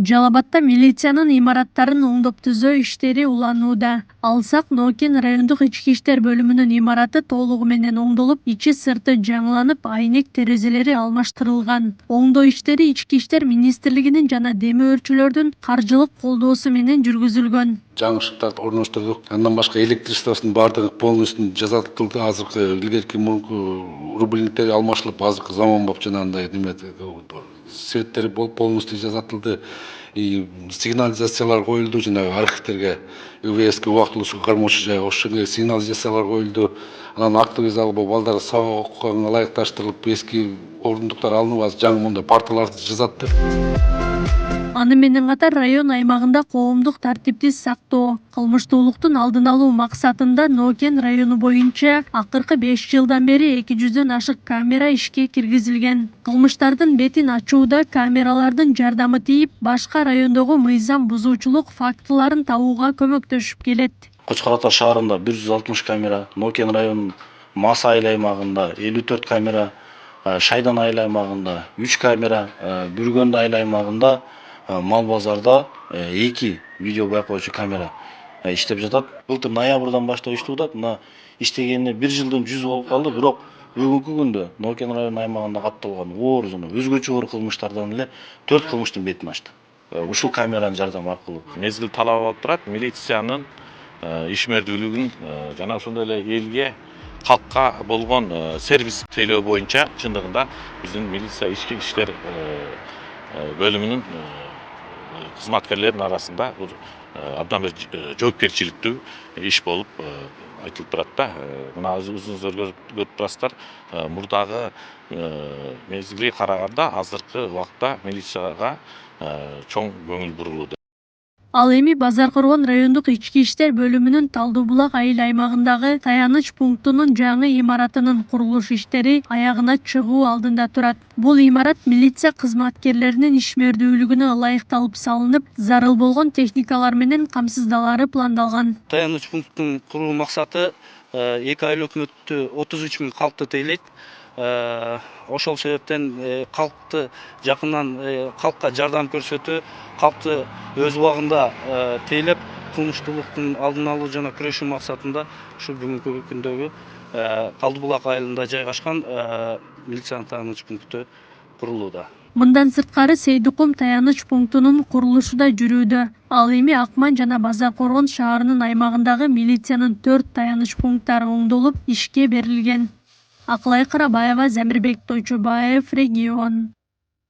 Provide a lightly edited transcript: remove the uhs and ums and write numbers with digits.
Жалал Абадта милициянын имараттарын оңдоп түзөө иштери уланууда. Алсак Нокен райондук ички иштер бөлүмүнүн имараты толугу менен оңдолуп, ичи сырты жаңыланып, айнек терезелери алмаштырылган. Оңдоо иштери Ички иштер министрлигинин жана демөө өрчүлөрдүн каржылык колдоосу менен жүргүзүлгөн. Жаңы ышыктарды орноштурдук. Андан башка электричествосунун баардыгы полностью жасатылды. Азыркы илгерки мурунку рубильниктери алмашылып, азыркы заманбап жанагындай светтери полностью жасатылды. И сигнализациялар коюлду, жанагы архивтерге ИВСке убактылуу суу кармоочу жай ошол жерге сигнализациялар коюлду. Анан актовый зал балдар сабак окуганга ылайыкташтырылып, эски орундуктар алынып, азыр жаңы мондай парталарды жасатты. Аны менен катар район аймагында коомдук тартипти сактоо, кылмыштуулуктун алдын алуу максатында Нокен району боюнча акыркы 5 жылдан бери 200дөн ашык камера ишке киргизилген. Кылмыштардын бетин ачууда камералардын жардамы тийип, башка райондогу мыйзам бузуучулук фактыларын табууга көмөктөшүп келет. Кочкор Ата шаарында 160 камера, Нокен районунун Мас айыл аймагында 54 камера, Шайдан айыл аймагында 3 камера, Бүргөнд айыл аймагында Мал базарда 2 видео байкоочу камера иштеп жатат. Былтыр ноябрдан баштап иштеп мына иштегенине 1 жылдын жүзү болуп калды, бирок бүгүнкү күндө Нокен району аймагында катталган оор жана өзгөчө оор кылмыштардан эле 4 кылмыштын бетин ачты. Ушул камеранын жардамы аркылуу. Мезгил талап алып турат, милициянын ишмердүүлүгүн жана ошондой эле элге калкка болгон сервис тейлөө боюнча чындыгында биздин милиция ички иштер бөлүмүнүн кызматкерлеринин арасында бул абдан бир жоопкерчиликтүү иш болуп айтылып турат да. Мына өзүңүздөр көрүп турасыздар, мурдагы мезгилге караганда азыркы убакта милицияга чоң көңүл бурулууда. Ал эми Базар Коргон райондук ички иштер бөлүмүнүн Талдуу булак айыл аймагындагы таяныч пунктунун жаңы имаратынын курулуш иштери аягына чыгуу алдында турат. Бул имарат милиция кызматкерлеринин ишмердүүлүгүнө ылайыкталып салынып, зарыл болгон техникалар менен камсыздалары пландалган. Таяныч пункттун куруу максаты 2 ай өкмөттү 33 000 калкты тейлейт. Ошол себептен калкты жакындан калкка жардам көрсөтүү, калкты өз убагында тейлеп, кылмыштуулуктун алдын алуу жана күрөшүү максатында ушу бүгүнкү күндөгү Талдуу булак айылында жайгашкан милициянын таяныч пункту курулууда. Мындан сырткары Сейдикум таяныч пунктунун курулушу да жүрүүдө. Ал эми Акман жана Базар Коргон шаарынын аймагындагы милициянын 4 таяныч пункттары оңдолуп, ишке берилген. Акылай Карабаева, Замирбек Тойчобаев, Регион.